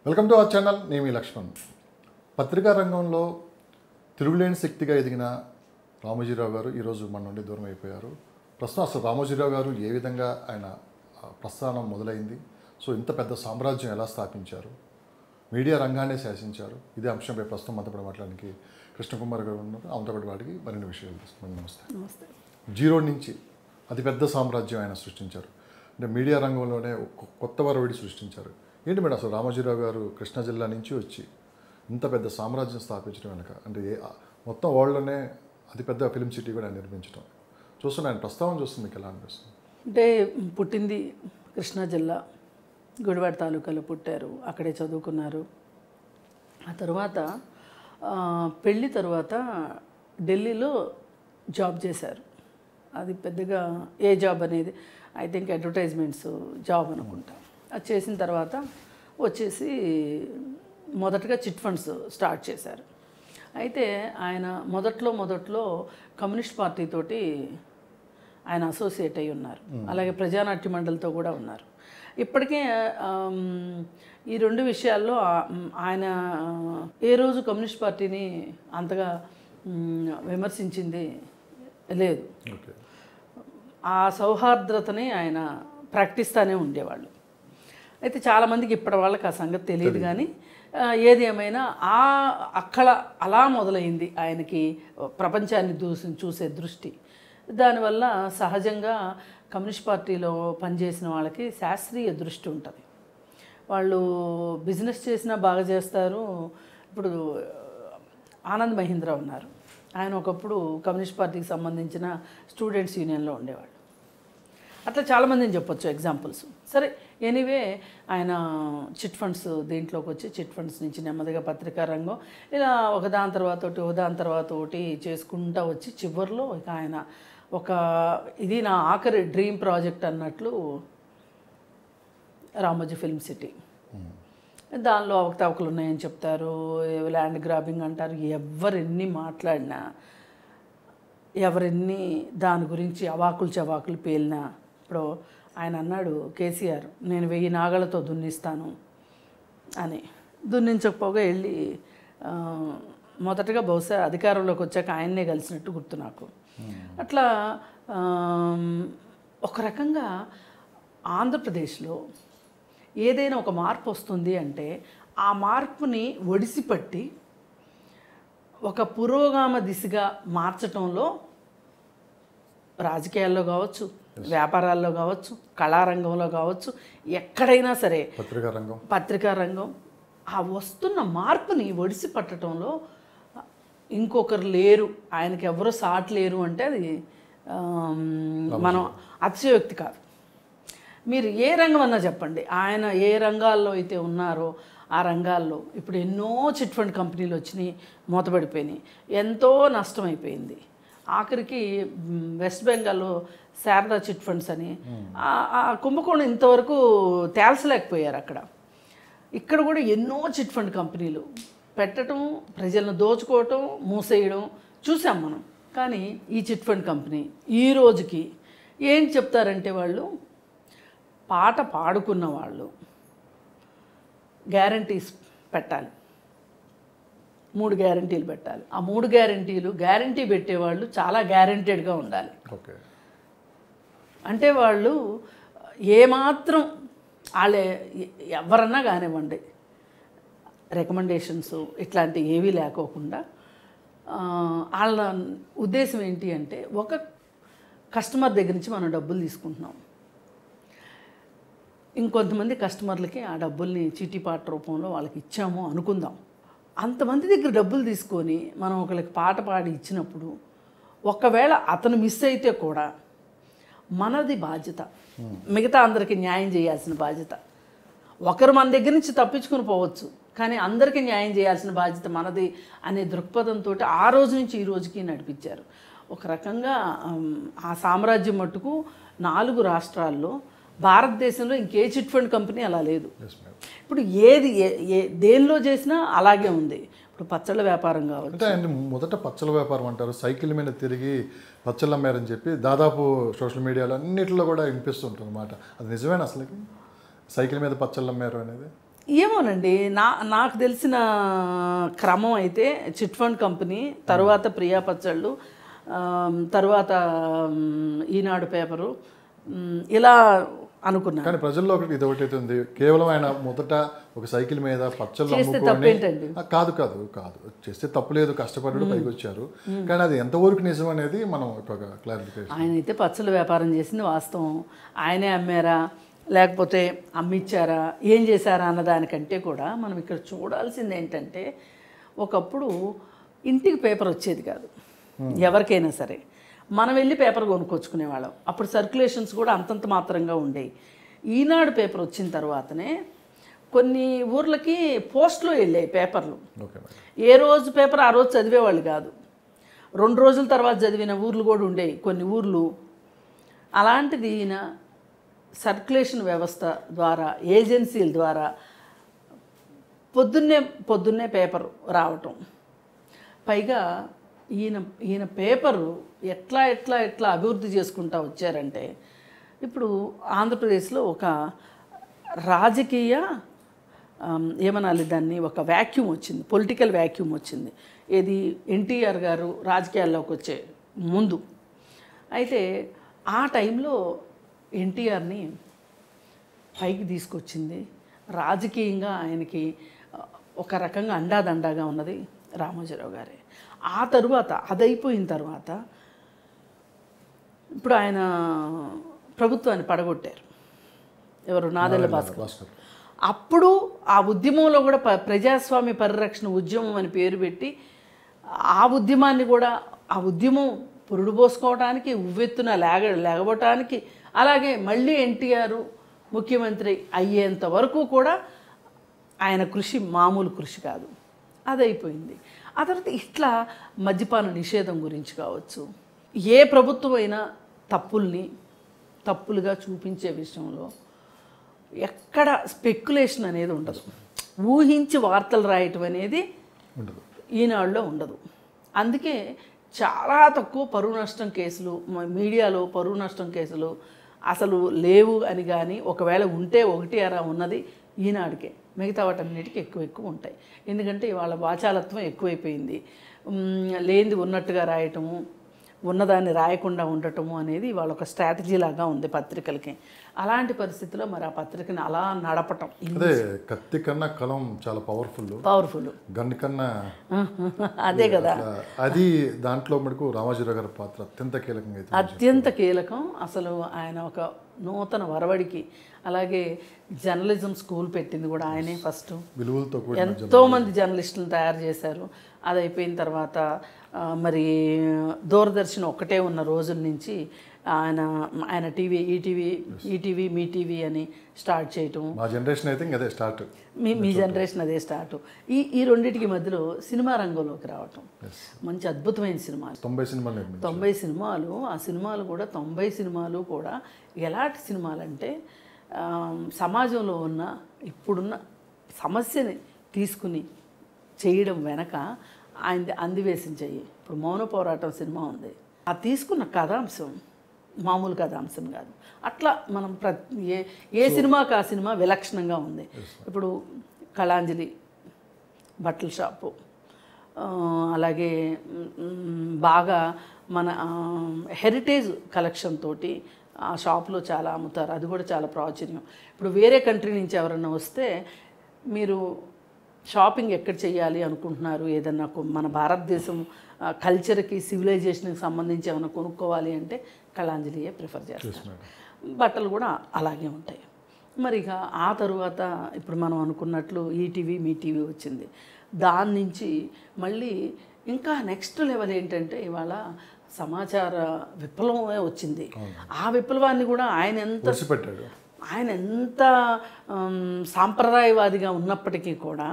Welcome to our channel. నేను మీ లక్ష్మణ్. పత్రికా రంగంలో తిరుగులేని శక్తిగా ఎదిగిన రామోజీరావు గారు ఈరోజు మన నుండి దూరం అయిపోయారు. ప్రస్తుతం అసలు రామోజీరావు గారు ఏ విధంగా ఆయన ప్రస్థానం మొదలైంది, సో ఇంత పెద్ద సామ్రాజ్యం ఎలా స్థాపించారు, మీడియా రంగాన్ని శాసించారు, ఇదే అంశంపై ప్రస్తుతం మనతో మాట్లాడడానికి కృష్ణకుమార్ గారు ఉన్నారు. ఆమెతో పాటు వాడికి మరిన్ని విషయాలు తెలుసుకున్నాను. నమస్తే. జీరో నుంచి అతిపెద్ద సామ్రాజ్యం ఆయన సృష్టించారు. అంటే మీడియా రంగంలోనే కొత్త వరవడి సృష్టించారు. ఏంటి మేడం అసలు రామోజీరావు గారు కృష్ణా జిల్లా నుంచి వచ్చి ఇంత పెద్ద సామ్రాజ్యం స్థాపించడం వెనక, అంటే మొత్తం వరల్డ్లోనే అతిపెద్ద ఫిలిం సిటీ కూడా నిర్మించడం చూస్తున్నా, ఆయన ప్రస్తావన చూస్తుంది, మీకు ఎలా అనిపిస్తుంది? అంటే పుట్టింది కృష్ణా జిల్లా గుడివాడ తాలూకాలో పుట్టారు, అక్కడే చదువుకున్నారు. ఆ తర్వాత పెళ్ళి తర్వాత ఢిల్లీలో జాబ్ చేశారు. అది పెద్దగా ఏ జాబ్ అనేది ఐ థింక్ అడ్వర్టైజ్మెంట్స్ జాబ్ అనుకుంటా. అది చేసిన తర్వాత వచ్చేసి మొదటగా చిట్ ఫండ్స్ స్టార్ట్ చేశారు. అయితే ఆయన మొదట్లో కమ్యూనిస్ట్ పార్టీతోటి ఆయన అసోసియేట్ అయి ఉన్నారు. అలాగే ప్రజానాట్య మండలితో కూడా ఉన్నారు. ఇప్పటికే ఈ రెండు విషయాల్లో ఆయన ఏ రోజు కమ్యూనిస్ట్ పార్టీని అంతగా విమర్శించింది లేదు. ఆ సౌహార్ద్రతని ఆయన ప్రకటిస్తూనే ఉండేవాళ్ళు. అయితే చాలామందికి ఇప్పటి వాళ్ళకి ఆ సంగతి తెలియదు. కానీ ఏది ఏమైనా అక్కడ అలా మొదలైంది ఆయనకి ప్రపంచాన్ని చూసే దృష్టి. దానివల్ల సహజంగా కమ్యూనిస్ట్ పార్టీలో పనిచేసిన వాళ్ళకి శాస్త్రీయ దృష్టి ఉంటుంది. వాళ్ళు బిజినెస్ చేసినా బాగా చేస్తారు. ఇప్పుడు ఆనంద్ మహీంద్రా ఉన్నారు, ఆయన ఒకప్పుడు కమ్యూనిస్ట్ పార్టీకి సంబంధించిన స్టూడెంట్స్ యూనియన్లో ఉండేవాళ్ళు. అట్లా చాలామందిని చెప్పొచ్చు ఎగ్జాంపుల్స్. సరే, ఎనీవే ఆయన చిట్ ఫండ్స్ దీంట్లోకి వచ్చి చిట్ ఫండ్స్ నుంచి నెమ్మదిగా పత్రికా రంగం ఇలా ఒకదాని తర్వాత ఒకటి చేసుకుంటూ వచ్చి చివరిలో ఇక ఆయన ఇది నా ఆఖరి డ్రీమ్ ప్రాజెక్ట్ అన్నట్లు రామోజీ ఫిల్మ్ సిటీ. దానిలో అవకతవకలు ఉన్నాయని చెప్తారు, ల్యాండ్ గ్రాబింగ్ అంటారు. ఎవరెన్ని మాట్లాడినా, ఎవరెన్ని దాని గురించి అవాకులు చవాకులు పేలినా, ఇప్పుడు ఆయన అన్నాడు కేసీఆర్, నేను 1000 నాగలతో దున్నిస్తాను అని. దున్నించకపోగా వెళ్ళి మొదటగా బహుశా అధికారంలోకి వచ్చాక ఆయన్నే కలిసినట్టు గుర్తు నాకు. అట్లా ఒక రకంగా ఆంధ్రప్రదేశ్లో ఏదైనా ఒక మార్పు వస్తుంది అంటే ఆ మార్పుని ఒడిసిపట్టి ఒక పురోగమ దిశగా మార్చటంలో రాజకీయాల్లో కావచ్చు, వ్యాపారాల్లో కావచ్చు, కళారంగంలో కావచ్చు, ఎక్కడైనా సరే పత్రికా రంగం ఆ వస్తున్న మార్పుని ఒడిసి పట్టడంలో ఇంకొకరు లేరు, ఆయనకి ఎవరో సాటి లేరు అంటే అది మనం అతిశయోక్తి కాదు. మీరు ఏ రంగం అన్నా చెప్పండి, ఆయన ఏ రంగాల్లో అయితే ఉన్నారో ఆ రంగాల్లో ఇప్పుడు ఎన్నో చిట్ ఫండ్ కంపెనీలు వచ్చినాయి, మూతపడిపోయినాయి, ఎంతో నష్టమైపోయింది. ఆఖరికి వెస్ట్ బెంగాల్లో శారదా చిట్ ఫండ్స్ అని ఆ కుంభకోణం ఇంతవరకు తేల్చలేకపోయారు అక్కడ. ఇక్కడ కూడా ఎన్నో చిట్ ఫండ్ కంపెనీలు పెట్టడం, ప్రజలను దోచుకోవటం, మూసేయడం చూసాం మనం. కానీ ఈ చిట్ ఫండ్ కంపెనీ ఈ రోజుకి ఏం చెప్తారంటే, వాళ్ళు పాట పాడుకున్న వాళ్ళు గ్యారంటీస్ పెట్టాలి, 3 గ్యారంటీలు పెట్టాలి. ఆ 3 గ్యారంటీ పెట్టేవాళ్ళు చాలా గ్యారంటెడ్గా ఉండాలి. అంటే వాళ్ళు ఏమాత్రం వాళ్ళే ఎవరన్నా కానివ్వండి, రికమెండేషన్స్ ఇట్లాంటివి ఏవీ లేకోకుండా, వాళ్ళ ఉద్దేశం ఏంటి అంటే, ఒక కస్టమర్ దగ్గర నుంచి మనం డబ్బులు తీసుకుంటున్నాం, ఇంకొంతమంది కస్టమర్లకి ఆ డబ్బుల్ని చీటీపాట రూపంలో వాళ్ళకి ఇచ్చాము అనుకుందాం. అంతమంది దగ్గర డబ్బులు తీసుకొని మనం ఒకరికి పాట పాడి ఇచ్చినప్పుడు ఒకవేళ అతను మిస్ అయితే కూడా మనది బాధ్యత, మిగతా అందరికీ న్యాయం చేయాల్సిన బాధ్యత. ఒకరు మన దగ్గర నుంచి తప్పించుకుని పోవచ్చు, కానీ అందరికీ న్యాయం చేయాల్సిన బాధ్యత మనది అనే దృక్పథంతో ఆ రోజు నుంచి ఈ రోజుకి నడిపించారు. ఒక రకంగా ఆ సామ్రాజ్యం మట్టుకు 4 రాష్ట్రాల్లో, భారతదేశంలో ఇంకే చిట్ ఫండ్ కంపెనీ అలా లేదు. ఇప్పుడు ఏది దేనిలో చేసినా అలాగే ఉంది. ఇప్పుడు పచ్చళ్ళ వ్యాపారం కావచ్చు, అంటే ఆయన మొదట పచ్చళ్ళ వ్యాపారం అంటారు, సైకిల్ మీద తిరిగి పచ్చళ్ళు అమ్మారని చెప్పి దాదాపు సోషల్ మీడియాలో అన్నింటిలో కూడా వినిపిస్తుంటుంది అన్నమాట. అది నిజమేనా అసలు? సైకిల్ మీద పచ్చళ్ళు అమ్మారు అనేది ఏమోనండి, నాకు తెలిసిన క్రమం అయితే చిట్ ఫండ్ కంపెనీ, తర్వాత ప్రియా పచ్చళ్ళు, తర్వాత ఈనాడు పేపరు, ఇలా అనుకున్నాను. కానీ ప్రజల్లో ఒకటి ఇది ఒకటి ఉంది, కేవలం ఆయన మొదట ఒక సైకిల్ మీద పచ్చళ్ళు చేస్తే అమ్ముకొని తప్పేంటండి? కాదు కాదు కాదు చేస్తే తప్పులేదు, కష్టపడ్డాడు, పైకి వచ్చారు. కానీ అది ఎంతవరకు నిజం అనేది మనం ఒక క్లారిఫికేషన్. ఆయన అయితే పచ్చళ్ళ వ్యాపారం చేసింది వాస్తవం. ఆయనే అమ్మారా లేకపోతే అమ్మిచ్చారా ఏం చేశారా అన్నదానికంటే కూడా మనం ఇక్కడ చూడాల్సింది ఏంటంటే, ఒకప్పుడు ఇంటికి పేపర్ వచ్చేది కాదు ఎవరికైనా సరే, మనం వెళ్ళి పేపర్ కొనుక్కొచ్చుకునేవాళ్ళం. అప్పుడు సర్క్యులేషన్స్ కూడా అంతంత మాత్రంగా ఉండేవి. ఈనాడు పేపర్ వచ్చిన తర్వాతనే కొన్ని ఊర్లకి పోస్ట్లో వెళ్ళాయి పేపర్లు. Okay madam. ఏ రోజు పేపర్ ఆ రోజు చదివేవాళ్ళు కాదు, 2 రోజుల తర్వాత చదివిన ఊర్లు కూడా ఉండేవి కొన్ని ఊర్లు. అలాంటిది ఈయన సర్క్యులేషన్ వ్యవస్థ ద్వారా, ఏజెన్సీల ద్వారా పొద్దున్నే పేపర్ రావటం, పైగా ఈయన పేపరు ఎట్లా అభివృద్ధి చేసుకుంటా వచ్చారంటే, ఇప్పుడు ఆంధ్రప్రదేశ్లో ఒక రాజకీయ ఏమనాలి దాన్ని, ఒక వ్యాక్యూమ్ వచ్చింది, పొలిటికల్ వ్యాక్యూమ్ వచ్చింది. ఏది, ఎన్టీఆర్ గారు రాజకీయాల్లోకి వచ్చే ముందు. అయితే ఆ టైంలో ఎన్టీఆర్ని పైకి తీసుకొచ్చింది, రాజకీయంగా ఆయనకి ఒక రకంగా అండాదండాగా ఉన్నది రామోజీరావు గారే. ఆ తరువాత అదైపోయిన తర్వాత ఇప్పుడు ఆయన ప్రభుత్వాన్ని పడగొట్టారు, ఎవరు, నాదెళ్ల భాస్కర్. అప్పుడు ఆ ఉద్యమంలో కూడా ప్రజాస్వామ్య పరిరక్షణ ఉద్యమం అని పేరు పెట్టి ఆ ఉద్యమాన్ని కూడా, ఆ ఉద్యమం పురుడు పోసుకోవడానికి, ఉవ్వెత్తున లేగబోటానికి, అలాగే మళ్ళీ ఎన్టీఆర్ ముఖ్యమంత్రి అయ్యేంత వరకు కూడా ఆయన కృషి మామూలు కృషి కాదు. అదైపోయింది. ఆ తర్వాత ఇట్లా మద్యపాన నిషేధం గురించి కావచ్చు, ఏ ప్రభుత్వం అయినా తప్పులుగా చూపించే విషయంలో ఎక్కడ స్పెక్యులేషన్ అనేది ఉండదు, ఊహించి వార్తలు రాయటం అనేది ఈనాడులో ఉండదు. అందుకే చాలా తక్కువ పరువు నష్టం కేసులు, మీడియాలో పరువు నష్టం కేసులు అసలు లేవు అని, కానీ ఒకవేళ ఉంటే ఒకటి అరా ఉన్నది ఈనాడుకే, మిగతా వాటన్నిటికీ ఎక్కువ ఉంటాయి. ఎందుకంటే వాళ్ళ వాచాలత్వం ఎక్కువైపోయింది, లేనిది ఉన్నట్టుగా రాయటము, ఉన్నదాన్ని రాయకుండా ఉండటము అనేది వాళ్ళ ఒక స్ట్రాటజీ లాగా ఉంది పత్రికలకి. అలాంటి పరిస్థితుల్లో మరి ఆ పత్రికని అలా నడపటం, అదే కత్తి కన్నా కలం చాలా పవర్ఫుల్, గన్ కన్నా అదే కదా. అది దాంట్లో మటుకు రామోజీరావు గారి పాత్ర అత్యంత కీలకం. అసలు ఆయన ఒక నూతన వరవడికి, అలాగే జర్నలిజం స్కూల్ పెట్టింది కూడా ఆయనే ఫస్ట్. విలువలతో ఎంతోమంది జర్నలిస్టులను తయారు చేశారు. అది అయిపోయిన తర్వాత మరి దూరదర్శన్ ఒక్కటే ఉన్న రోజుల నుంచి ఆయన టీవీ, ఈటీవీ మీ టీవీ అని స్టార్ట్ చేయటం. మా జనరేషన్ అయితే అదే స్టార్ట్, మీ జనరేషన్ అదే స్టార్ట్. ఈ రెండింటికి మధ్యలో సినిమా రంగంలోకి రావటం, మంచి అద్భుతమైన సినిమాలు, 90 సినిమాలు. ఆ సినిమాలు కూడా 90 సినిమాలు కూడా ఎలాంటి సినిమాలు అంటే, సమాజంలో ఉన్న ఇప్పుడున్న సమస్యని తీసుకుని చేయడం వెనక ఆయన అందివేసిన చెయ్యి. ఇప్పుడు మౌన పోరాటం సినిమా ఉంది, ఆ తీసుకున్న కథాంశం మామూలు కథాంశం కాదు. అట్లా మనం ఏ సినిమాకి ఆ సినిమా విలక్షణంగా ఉంది. ఇప్పుడు కళాంజలి బట్టల షాపు, అలాగే బాగా మన హెరిటేజ్ కలెక్షన్ తోటి ఆ షాప్లో చాలా అమ్ముతారు, అది కూడా చాలా ప్రాచుర్యం. ఇప్పుడు వేరే కంట్రీ నుంచి ఎవరన్నా వస్తే, మీరు షాపింగ్ ఎక్కడ చేయాలి అనుకుంటున్నారు, ఏదన్నా మన భారతదేశం కల్చర్కి, సివిలైజేషన్కి సంబంధించి ఏమైనా కొనుక్కోవాలి అంటే కళాంజలియే ప్రిఫర్ చేస్తారు. బట్టలు కూడా అలాగే ఉంటాయి. మరి ఇక ఆ తరువాత ఇప్పుడు మనం అనుకున్నట్లు ఈటీవీ మీ టీవీ వచ్చింది. దాని నుంచి మళ్ళీ ఇంకా నెక్స్ట్ లెవెల్ ఏంటంటే, ఇవాళ సమాచార విప్లవమే వచ్చింది. ఆ విప్లవాన్ని కూడా ఆయన ఎంత సాంప్రదాయవాదిగా ఉన్నప్పటికీ కూడా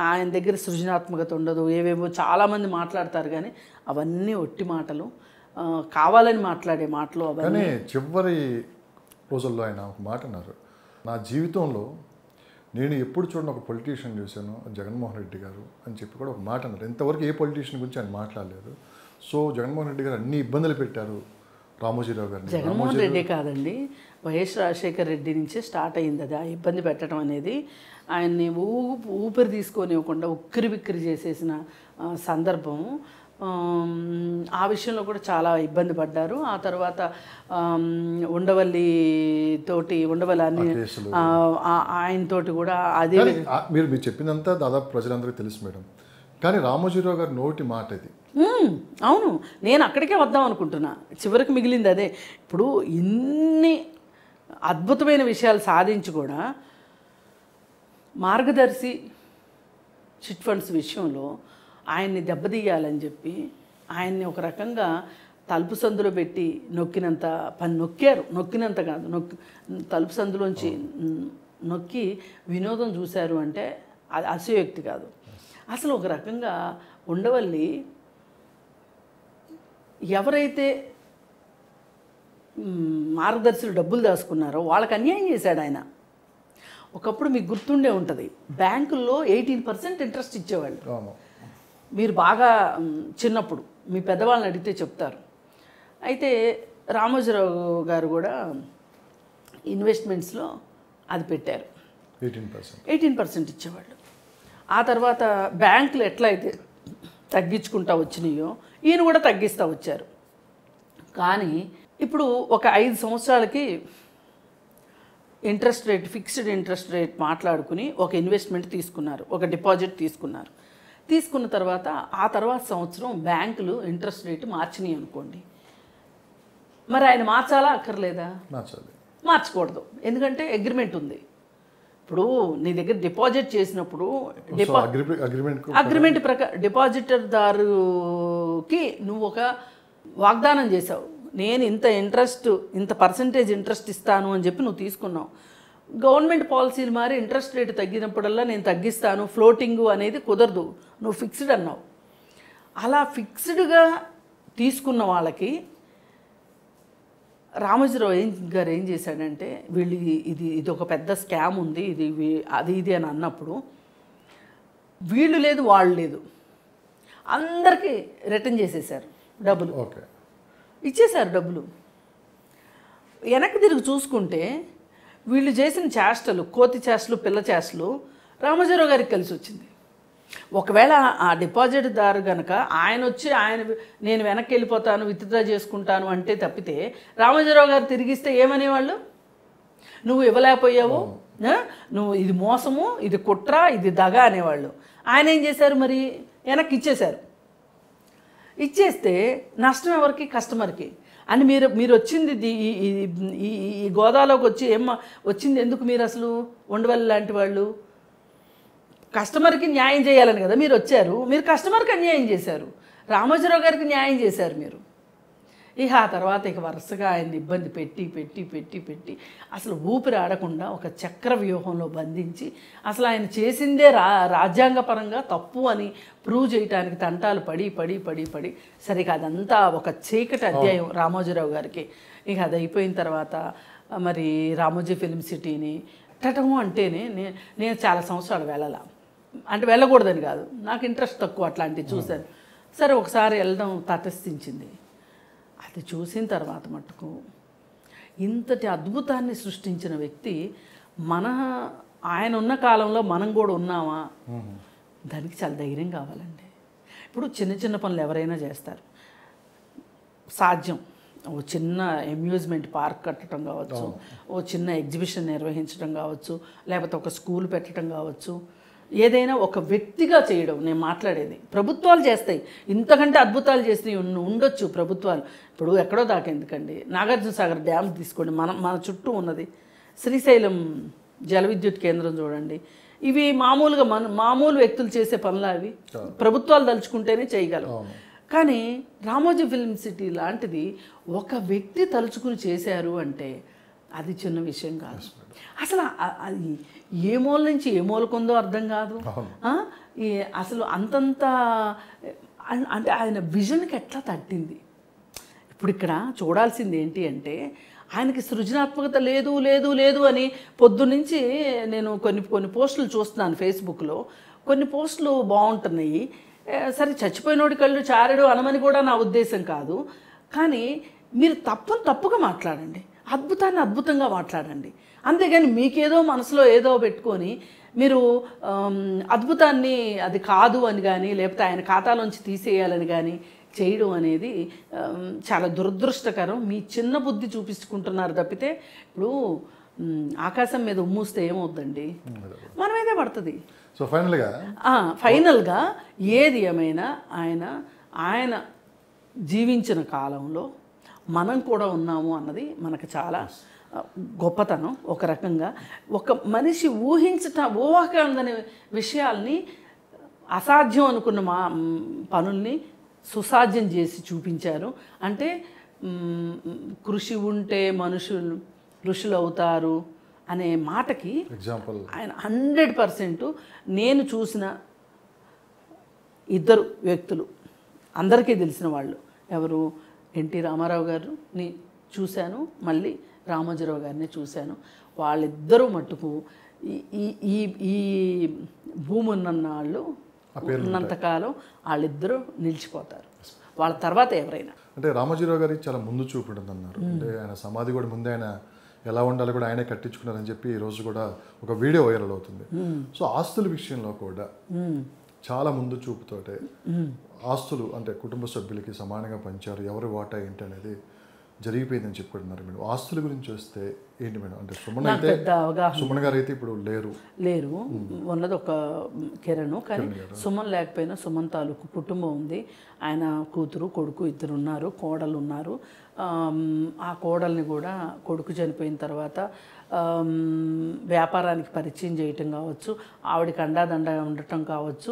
ఆయన దగ్గర సృజనాత్మకత ఉండదు. ఏవేవో చాలామంది మాట్లాడతారు, కానీ అవన్నీ ఒట్టి మాటలు, కావాలని మాట్లాడే మాటలు అవన్నీ. చివరి రోజుల్లో ఆయన ఒక మాట అన్నారు, నా జీవితంలో నేను ఎప్పుడు చూడని ఒక పొలిటీషియన్ చూశాను, జగన్మోహన్ రెడ్డి గారు అని చెప్పి కూడా ఒక మాట అన్నారు. ఇంతవరకు ఏ పొలిటీషియన్ గురించి ఆయన మాట్లాడలేదు. సో జగన్మోహన్ రెడ్డి గారు అన్ని ఇబ్బందులు పెట్టారు, రామోజీరావు గారిని. జగన్మోహన్ రెడ్డి కాదండి, వైఎస్ రాజశేఖర రెడ్డి నుంచే స్టార్ట్ అయింది అది. ఆ ఇబ్బంది పెట్టడం అనేది ఆయన్ని ఊపిరి తీసుకోనివ్వకుండా ఉక్కిరి బిక్కిరి చేసేసిన సందర్భం. ఆ విషయంలో కూడా చాలా ఇబ్బంది పడ్డారు. ఆ తర్వాత ఉండవల్లి అని ఆయనతోటి కూడా అదే. మీరు చెప్పినంత దాదాపు ప్రజలందరికీ తెలుసు మేడం, కానీ రామోజీరావు గారి నోటి మాట ఇది. అవును, నేను అక్కడికే వద్దాం అనుకుంటున్నా. చివరికి మిగిలింది అదే. ఇప్పుడు ఇన్ని అద్భుతమైన విషయాలు సాధించి కూడా మార్గదర్శి చిట్ ఫండ్స్ విషయంలో ఆయన్ని దెబ్బతీయాలని చెప్పి ఆయన్ని ఒక రకంగా తలుపు సందులో పెట్టి నొక్కినంత పని నొక్కినంత కాదు, తలుపు సందులోంచి నొక్కి వినోదం చూశారు అంటే అది అతిశయోక్తి కాదు. అసలు ఒక రకంగా ఉండవల్లి ఎవరైతే మార్గదర్శులు డబ్బులు దాచుకున్నారో వాళ్ళకి అన్యాయం చేశాడు ఆయన. ఒకప్పుడు మీకు గుర్తుండే ఉంటుంది, బ్యాంకుల్లో 18% ఇంట్రెస్ట్ ఇచ్చేవాళ్ళు. మీరు బాగా చిన్నప్పుడు మీ పెద్దవాళ్ళని అడిగితే చెప్తారు. అయితే రామోజీరావు గారు కూడా ఇన్వెస్ట్మెంట్స్లో అది పెట్టారు, 18% ఇచ్చేవాళ్ళు. ఆ తర్వాత బ్యాంకులు ఎట్లయితే తగ్గించుకుంటా వచ్చినాయో ఈయన కూడా తగ్గిస్తూ వచ్చారు. కానీ ఇప్పుడు ఒక 5 సంవత్సరాలకి interest rate, fixed interest rate మాట్లాడుకుని ఒక ఇన్వెస్ట్మెంట్ తీసుకున్నారు, ఒక డిపాజిట్ తీసుకున్నారు. తీసుకున్న తర్వాత ఆ తర్వాత సంవత్సరం బ్యాంకులు ఇంట్రెస్ట్ రేటు మార్చినాయి అనుకోండి, మరి ఆయన మార్చాలా అక్కర్లేదా? మార్చకూడదు, ఎందుకంటే అగ్రిమెంట్ ఉంది. ఇప్పుడు నీ దగ్గర డిపాజిట్ చేసినప్పుడు అగ్రిమెంట్ ప్రకారం డిపాజిటర్ దారుకి నువ్వు ఒక వాగ్దానం చేసావు, నేను ఇంత పర్సంటేజ్ ఇంట్రెస్ట్ ఇస్తాను అని చెప్పి నువ్వు తీసుకున్నావు. గవర్నమెంట్ పాలసీలు మారి ఇంట్రెస్ట్ రేటు తగ్గినప్పుడల్లా నేను తగ్గిస్తాను, ఫ్లోటింగు అనేది కుదరదు, నువ్వు ఫిక్స్డ్ అన్నావు. అలా ఫిక్స్డ్గా తీసుకున్న వాళ్ళకి రామోజీరావు గారు ఏం చేశాడంటే, వీళ్ళు ఇది ఒక పెద్ద స్కామ్ ఉంది, ఇది అని అన్నప్పుడు వీళ్ళు లేదు వాళ్ళు లేదు అందరికీ రిటర్న్ చేసేసారు, డబ్బులు ఇచ్చేశారు. డబ్బులు వెనక్కి తిరిగి చూసుకుంటే వీళ్ళు చేసిన చేష్టలు, కోతి చేష్టలు, పిల్ల చేష్టలు రామోజీరావు గారికి కలిసి వచ్చింది. ఒకవేళ ఆ డిపాజిట్ దారు కనుక నేను వెనక్కి వెళ్ళిపోతాను, విత్డ్రా చేసుకుంటాను అంటే తప్పితే రామోజీరావు గారు తిరిగిస్తే ఏమనేవాళ్ళు? నువ్వు ఇవ్వలేకపోయావు, నువ్వు ఇది మోసము, ఇది కుట్ర, ఇది దగ అనేవాళ్ళు. ఆయన ఏం చేశారు, మరి వెనక్కి ఇచ్చేశారు. ఇచ్చేస్తే నష్టం ఎవరికి? కస్టమర్కి. అని మీరు వచ్చింది ఈ గోదాలోకి వచ్చి వచ్చింది ఎందుకు? మీరు అసలు ఉండవల్లి లాంటి వాళ్ళు కస్టమర్కి న్యాయం చేయాలని కదా మీరు వచ్చారు. మీరు కస్టమర్కి అన్యాయం చేశారు, రామోజీరావు గారికి న్యాయం చేశారు మీరు. ఆ తర్వాత వరుసగా ఆయన్ని ఇబ్బంది పెట్టి అసలు ఊపిరి ఆడకుండా ఒక చక్ర వ్యూహంలో బంధించి అసలు ఆయన చేసిందే రాజ్యాంగపరంగా తప్పు అని ప్రూవ్ చేయడానికి తంటాలు పడి సరిగా అదంతా ఒక చీకటి అధ్యాయం రామోజీరావు గారికి. అది అయిపోయిన తర్వాత మరి రామోజీ ఫిల్మ్ సిటీని పెట్టడము అంటేనే నేను చాలా సంవత్సరాలు వెళ్ళకూడదని కాదు, నాకు ఇంట్రెస్ట్ తక్కువ అట్లాంటివి చూశాను. సరే ఒకసారి వెళ్ళడం తటస్థించింది. అది చూసిన తర్వాత మటుకు ఇంతటి అద్భుతాన్ని సృష్టించిన వ్యక్తి ఆయన ఉన్న కాలంలో మనం కూడా ఉన్నామా? దానికి చాలా ధైర్యం కావాలండి. ఇప్పుడు చిన్న పనులు ఎవరైనా చేస్తారు, సాధ్యం. ఓ చిన్న అమ్యూజ్మెంట్ పార్క్ కట్టడం కావచ్చు, ఓ చిన్న ఎగ్జిబిషన్ నిర్వహించడం కావచ్చు, లేకపోతే ఒక స్కూల్ పెట్టడం కావచ్చు, ఏదైనా ఒక వ్యక్తిగా చేయడం. నేను మాట్లాడేది ప్రభుత్వాలు చేస్తాయి, ఇంతకంటే అద్భుతాలు చేసి ఉండొచ్చు ప్రభుత్వాలు. ఇప్పుడు ఎక్కడో దాకా ఎందుకండి, నాగార్జున సాగర్ డ్యామ్ తీసుకోండి, మన చుట్టూ ఉన్నది. శ్రీశైలం జల విద్యుత్ కేంద్రం చూడండి. ఇవి మామూలుగా మామూలు వ్యక్తులు చేసే పనులు, అవి ప్రభుత్వాలు తలుచుకుంటేనే చేయగలరు. కానీ రామోజీ ఫిల్మ్ సిటీ లాంటిది ఒక వ్యక్తి తలుచుకుని చేశారు అంటే అది చిన్న విషయం కాదు. అసలు అది ఏ మూల నుంచి ఏ మూలకుందో అర్థం కాదు. అసలు అంతంత అంటే ఆయన విజన్కి ఎట్లా తట్టింది. ఇప్పుడు ఇక్కడ చూడాల్సింది ఏంటి అంటే, ఆయనకి సృజనాత్మకత లేదు అని పొద్దున్నుంచి నేను కొన్ని పోస్టులు చూస్తున్నాను ఫేస్బుక్లో. కొన్ని పోస్టులు బాగుంటున్నాయి. సరే చచ్చిపోయినోడి కళ్ళు చారడు అనమని కూడా నా ఉద్దేశం కాదు. కానీ మీరు తప్పుగా మాట్లాడండి, అద్భుతాన్ని అద్భుతంగా మాట్లాడండి. అంతేగాని మీకేదో మనసులో ఏదో పెట్టుకొని మీరు అద్భుతాన్ని అది కాదు అని కానీ లేకపోతే ఆయన ఖాతాలోంచి తీసేయాలని కానీ చేయడం అనేది చాలా దురదృష్టకరం. మీ చిన్న బుద్ధి చూపించుకుంటున్నారు తప్పితే ఇప్పుడు ఆకాశం మీద ఉమ్మూస్తే ఏమవుద్దండి, మన మీదే పడుతుంది. సో ఫైనల్గా ఏది ఏమైనా ఆయన జీవించిన కాలంలో మనం కూడా ఉన్నాము అన్నది మనకు చాలా గొప్పతనం. ఒక రకంగా ఒక మనిషి ఊహకందని విషయాల్ని అసాధ్యం అనుకున్న పనుల్ని సుసాధ్యం చేసి చూపించారు. అంటే కృషి ఉంటే ఋషులు అవుతారు అనే మాటకి ఎగ్జాంపుల్ ఆయన 100% నేను చూసిన ఇద్దరు వ్యక్తులు, అందరికీ తెలిసిన వాళ్ళు ఎవరు, ఎన్టీ రామారావు గారిని చూశాను, మళ్ళీ రామోజీరావు గారిని చూశాను. వాళ్ళిద్దరూ మట్టుకు ఈ ఈ భూమి ఉన్నన్నాళ్ళు ఉన్నంతకాలం వాళ్ళిద్దరూ నిలిచిపోతారు. వాళ్ళ తర్వాత ఎవరైనా అంటే రామోజీరావు గారికి చాలా ముందు చూపు ఉంటుంది అన్నారు. అంటే ఆయన సమాధి కూడా ముందే ఆయన ఎలా ఉండాలో కూడా ఆయనే కట్టించుకున్నారని చెప్పి ఈరోజు కూడా ఒక వీడియో వైరల్ అవుతుంది. సో ఆస్తుల విషయంలో కూడా చాలా ముందు చూపుతోటే ఆస్తులు అంటే కుటుంబ సభ్యులకి సమానంగా పంచారు, ఎవరి వాటా ఏంటి అనేది జరిగిపోయిందని చెప్పుకుంటున్నారు. మేడం ఆస్తుల గురించి వస్తే ఏంటి మేడం? అంటే సుమన్ గారు అయితే ఇప్పుడు లేరు, ఉన్నది ఒక కిరణ్. కానీ సుమన్ లేకపోయినా సుమన్ తాలూకు కుటుంబం ఉంది. ఆయన కూతురు కొడుకు ఇద్దరు ఉన్నారు, కోడలు ఉన్నారు. ఆ కోడల్ని కూడా కొడుకు చనిపోయిన తర్వాత వ్యాపారానికి పరిచయం చేయటం కావచ్చు, ఆవిడకి అండాదండ ఉండటం కావచ్చు.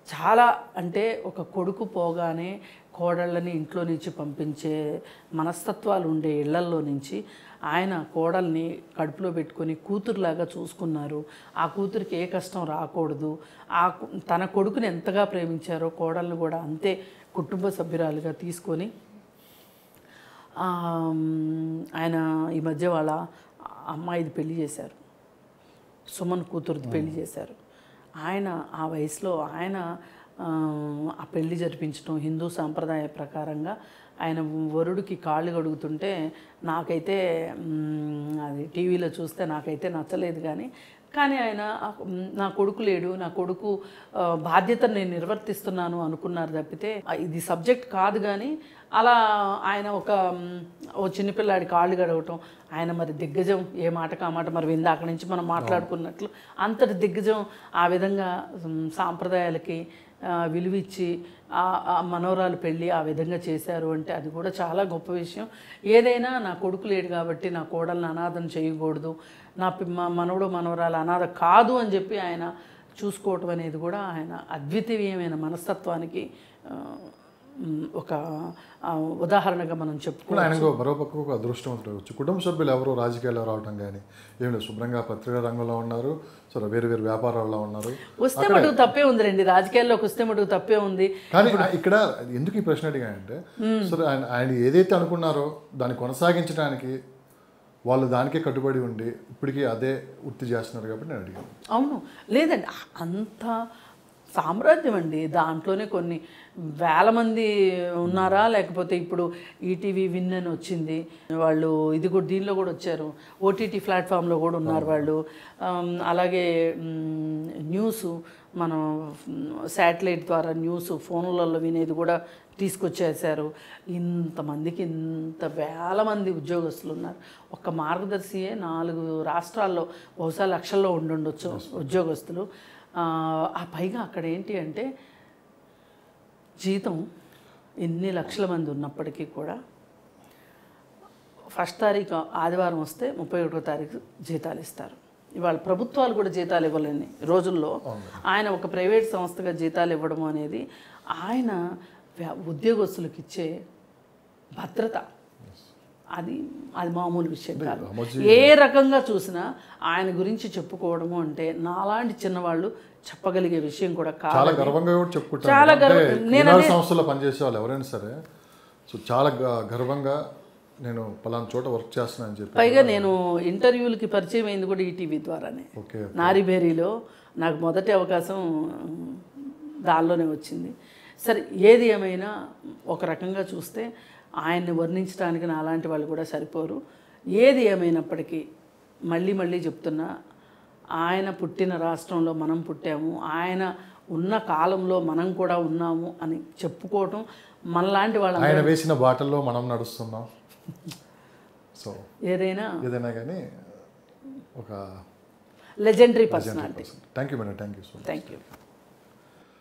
చాలా అంటే ఒక కొడుకు పోగానే కోడళ్ళని ఇంట్లో నుంచి పంపించే మనస్తత్వాలు ఉండే ఇళ్లల్లో నుంచి ఆయన కోడల్ని కడుపులో పెట్టుకొని కూతురులాగా చూసుకున్నారు. ఆ కూతురికి ఏ కష్టం రాకూడదు. తన కొడుకుని ఎంతగా ప్రేమించారో కోడల్ని కూడా అంతే కుటుంబ సభ్యురాలుగా తీసుకొని ఆయన ఈ మధ్య వాళ్ళ అమ్మాయిది పెళ్లి చేశారు, సుమన్ కూతురుది పెళ్లి చేశారు. ఆయన ఆ వయసులో ఆయన ఆ పెళ్లి జరిపించడం హిందూ సాంప్రదాయ ప్రకారంగా ఆయన వరుడికి కాళ్ళు కడుగుతుంటే నాకైతే అది టీవీలో చూస్తే నాకైతే నచ్చలేదు. కానీ ఆయన నా కొడుకు లేడు, నా కొడుకు బాధ్యతను నేను నిర్వర్తిస్తున్నాను అనుకున్నారు తప్పితే ఇది సబ్జెక్ట్ కాదు. కానీ అలా ఆయన ఓ చిన్నపిల్లాడి కాళ్ళు గడవటం, ఆయన మరి దిగ్గజం, ఏ మాటకు ఆ మాట మరి ఇందాక నుంచి మనం మాట్లాడుకున్నట్లు అంతటి దిగ్గజం ఆ విధంగా సాంప్రదాయాలకి విలువిచ్చి ఆ మనవరాలు పెళ్ళి ఆ విధంగా చేశారు అంటే అది కూడా చాలా గొప్ప విషయం. ఏదైనా నా కొడుకు లేడు కాబట్టి నా కోడల్ని అనాథం చేయకూడదు, నా మనవడు మనవరాలు అనాథ కాదు అని చెప్పి ఆయన చూసుకోవటం అనేది కూడా ఆయన అద్వితీయమైన మనస్తత్వానికి ఒక ఉదాహరణగా మనం చెప్పుకోవాలి. ఆయన మరోపక్క ఒక అదృష్టవంతుడు వచ్చు. కుటుంబ సభ్యులు ఎవరు రాజకీయాల్లో రావడం కానీ ఏం లేదు, శుభ్రంగా పత్రికా రంగంలో ఉన్నారు, సో వేరు వేరు వ్యాపారాల్లో ఉన్నారు. వస్తే మటుకు తప్పే ఉంది రండి, రాజకీయాల్లోకి వస్తే మటుకు తప్పే ఉంది. కానీ ఇక్కడ ఎందుకు ఈ ప్రశ్న అడిగానంటే సరే ఆయన ఏదైతే అనుకున్నారో దాన్ని కొనసాగించడానికి వాళ్ళు దానికే కట్టుబడి ఉండి ఇప్పటికీ అదే వృత్తి చేస్తున్నారు కాబట్టి నేను అడిగాను. అవును, లేదండి అంత సామ్రాజ్యం అండి, దాంట్లోనే కొన్ని వేల మంది ఉన్నారా, లేకపోతే ఇప్పుడు ఈటీవీ విన్ అని వచ్చింది, వాళ్ళు ఇది కూడా దీనిలో కూడా వచ్చారు, ఓటీటీ ప్లాట్ఫామ్లో కూడా ఉన్నారు వాళ్ళు. అలాగే న్యూస్ మనం శాటిలైట్ ద్వారా న్యూస్ ఫోన్లలో వినేది కూడా తీసుకొచ్చేసారు. ఇంతమందికి ఇంత వేల మంది ఉద్యోగస్తులు ఉన్నారు. ఒక్క మార్గదర్శియే 4 రాష్ట్రాల్లో బహుశా లక్షల్లో ఉండుండొచ్చు ఉద్యోగస్తులు. ఆ పైగా అక్కడ ఏంటి అంటే జీతం ఎన్ని లక్షల మంది ఉన్నప్పటికీ కూడా 1వ తారీఖు ఆదివారం వస్తే 31వ తారీఖు జీతాలు ఇస్తారు. ఇవాళ ప్రభుత్వాలు కూడా జీతాలు ఇవ్వలేని రోజుల్లో ఆయన ఒక ప్రైవేట్ సంస్థగా జీతాలు ఇవ్వడం అనేది ఆయన ఉద్యోగస్తులకు ఇచ్చే భద్రత. అది మామూలు విషయం కాదు. ఏ రకంగా చూసినా ఆయన గురించి చెప్పుకోవడము అంటే నాలాంటి చిన్నవాళ్ళు చెప్పగలిగే విషయం కూడా కాదు. చాలా గర్వంగా కూడా చెప్పుకుంటారు. చాలా నేను సంస్థలో పనిచేసే వాళ్ళు ఎవరైనా సరే సో చాలా గర్వంగా నేను పలానా చోట వర్క్ చేస్తున్నాను అని చెప్పి. పైగా నేను ఇంటర్వ్యూలకి పరిచయం అయింది కూడా ఈటీవీ ద్వారానే. నారీబేరీలో నాకు మొదటి అవకాశం దానిలోనే వచ్చింది. సరే ఏది ఏమైనా ఒక రకంగా చూస్తే ఆయన్ని వర్ణించడానికి నా అలాంటి వాళ్ళు కూడా సరిపోరు. ఏది ఏమైనప్పటికీ మళ్ళీ మళ్ళీ చెప్తున్నా, ఆయన పుట్టిన రాష్ట్రంలో మనం పుట్టాము, ఆయన ఉన్న కాలంలో మనం కూడా ఉన్నాము అని చెప్పుకోవటం మనలాంటి వాళ్ళ ఆయన వేసిన బాటల్లో మనం నడుస్తున్నాం. సో ఏదైనా కానీ ఒక legendary personality. Thank you madam, thank you so much. Thank you.